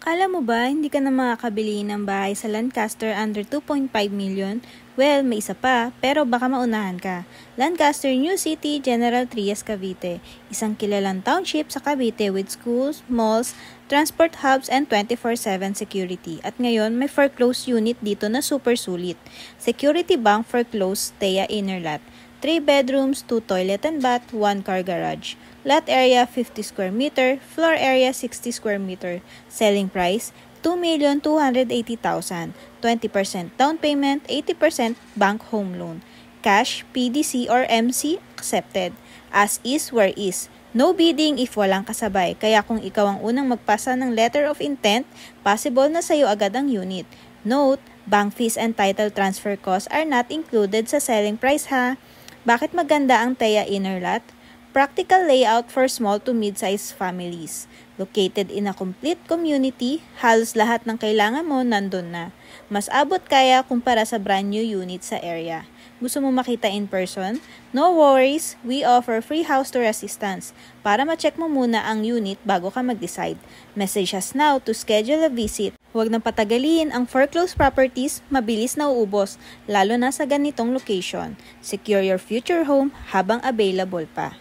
Kala mo ba hindi ka na makakabili ng bahay sa Lancaster under 2.5 million? Well, may isa pa, pero baka maunahan ka. Lancaster New City, General Trias, Cavite. Isang kilalang township sa Cavite with schools, malls, transport hubs, and 24/7 security. At ngayon, may foreclosed unit dito na super sulit. Security Bank foreclosed Thea Inner Lot. 3 bedrooms, 2 toilet and bath, 1 car garage. Lot area 50 square meter, floor area 60 square meter. Selling price 2,280,000. 20% down payment, 80% bank home loan. Cash, PDC or MC accepted. As is where is. No bidding if walang kasabay. Kaya kung ikaw ang unang magpasa ng letter of intent, possible na sa'yo agad ang unit. Note, bank fees and title transfer costs are not included sa selling price ha. Bakit maganda ang Thea Inner Lot? Practical layout for small to mid-sized families. Located in a complete community, halos lahat ng kailangan mo nandun na. Mas abot kaya kumpara sa brand new unit sa area. Gusto mo makita in person? No worries, we offer free house tour assistance para ma-check mo muna ang unit bago ka mag-decide. Message us now to schedule a visit. Huwag nang patagalin, ang foreclosed properties mabilis na uubos, lalo na sa ganitong location. Secure your future home habang available pa.